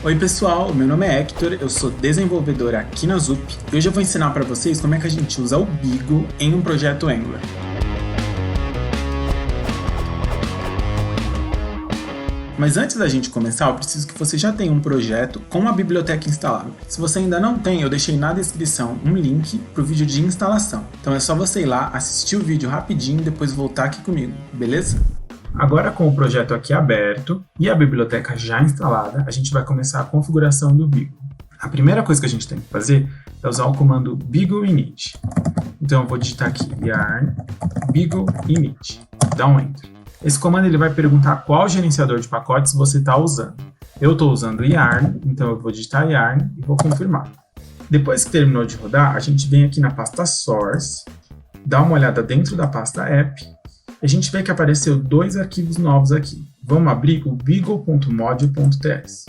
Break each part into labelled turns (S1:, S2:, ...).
S1: Oi pessoal, meu nome é Hector, eu sou desenvolvedor aqui na Zup e hoje eu vou ensinar para vocês como é que a gente usa o Beagle em um projeto Angular. Mas antes da gente começar, eu preciso que você já tenha um projeto com a biblioteca instalada. Se você ainda não tem, eu deixei na descrição um link para o vídeo de instalação. Então é só você ir lá, assistir o vídeo rapidinho e depois voltar aqui comigo, beleza? Agora com o projeto aqui aberto e a biblioteca já instalada, a gente vai começar a configuração do Beagle. A primeira coisa que a gente tem que fazer é usar o comando Beagle init. Então eu vou digitar aqui yarn Beagle init, dá um enter. Esse comando ele vai perguntar qual gerenciador de pacotes você está usando. Eu estou usando yarn, então eu vou digitar yarn e vou confirmar. Depois que terminou de rodar, a gente vem aqui na pasta source, dá uma olhada dentro da pasta app. A gente vê que apareceu dois arquivos novos aqui. Vamos abrir o beagle.module.ts.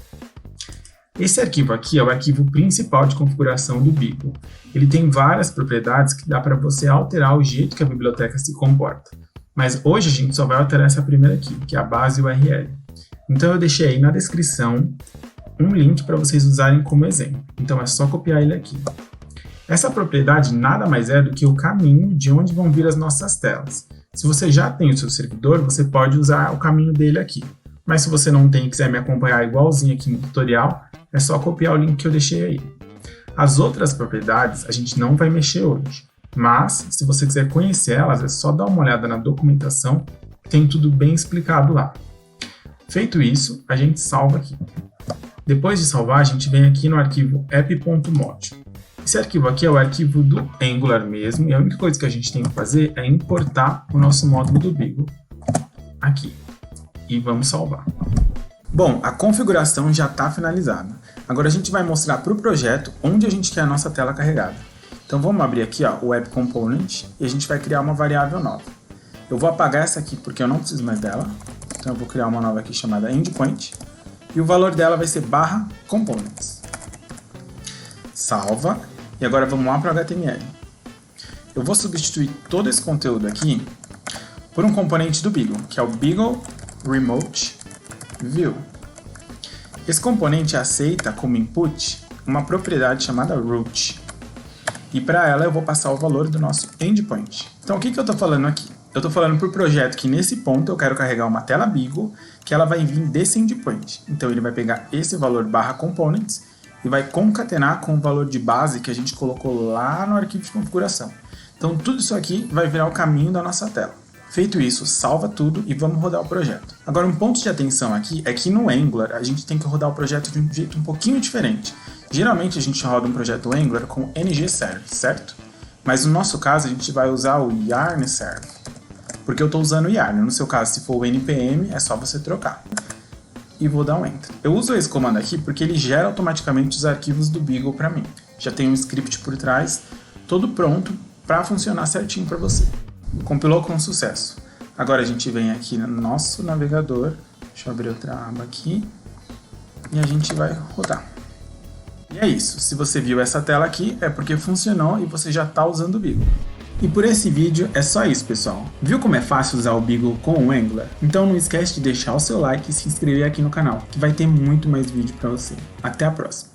S1: Esse arquivo aqui é o arquivo principal de configuração do Beagle. Ele tem várias propriedades que dá para você alterar o jeito que a biblioteca se comporta. Mas hoje a gente só vai alterar essa primeira aqui, que é a base URL. Então eu deixei aí na descrição um link para vocês usarem como exemplo. Então é só copiar ele aqui. Essa propriedade nada mais é do que o caminho de onde vão vir as nossas telas. Se você já tem o seu servidor, você pode usar o caminho dele aqui. Mas se você não tem e quiser me acompanhar igualzinho aqui no tutorial, é só copiar o link que eu deixei aí. As outras propriedades a gente não vai mexer hoje. Mas, se você quiser conhecer elas, é só dar uma olhada na documentação, que tem tudo bem explicado lá. Feito isso, a gente salva aqui. Depois de salvar, a gente vem aqui no arquivo app.module. Esse arquivo aqui é o arquivo do Angular mesmo, e a única coisa que a gente tem que fazer é importar o nosso módulo do Beagle aqui. E vamos salvar. Bom, a configuração já está finalizada. Agora a gente vai mostrar para o projeto onde a gente quer a nossa tela carregada. Então vamos abrir aqui ó, o Web Component e a gente vai criar uma variável nova. Eu vou apagar essa aqui porque eu não preciso mais dela. Então eu vou criar uma nova aqui chamada endpoint. E o valor dela vai ser /components. Salva. E agora vamos lá para o HTML. Eu vou substituir todo esse conteúdo aqui por um componente do Beagle, que é o Beagle Remote View. Esse componente aceita como input uma propriedade chamada root. E para ela eu vou passar o valor do nosso endpoint. Então o que eu estou falando aqui? Eu estou falando para o projeto que nesse ponto eu quero carregar uma tela Beagle, que ela vai vir desse endpoint. Então ele vai pegar esse valor /components e vai concatenar com o valor de base que a gente colocou lá no arquivo de configuração. Então tudo isso aqui vai virar o caminho da nossa tela. Feito isso, salva tudo e vamos rodar o projeto. Agora um ponto de atenção aqui é que no Angular a gente tem que rodar o projeto de um jeito um pouquinho diferente. Geralmente a gente roda um projeto Angular com ngServe, certo? Mas no nosso caso a gente vai usar o yarn serve, porque eu estou usando o yarn. No seu caso, se for o npm, é só você trocar. E vou dar um enter. Eu uso esse comando aqui porque ele gera automaticamente os arquivos do Beagle para mim. Já tem um script por trás, todo pronto para funcionar certinho para você. Compilou com sucesso. Agora a gente vem aqui no nosso navegador, deixa eu abrir outra aba aqui, e a gente vai rodar. E é isso, se você viu essa tela aqui é porque funcionou e você já está usando o Beagle. E por esse vídeo é só isso, pessoal. Viu como é fácil usar o Beagle com o Angular? Então não esquece de deixar o seu like e se inscrever aqui no canal, que vai ter muito mais vídeo para você. Até a próxima!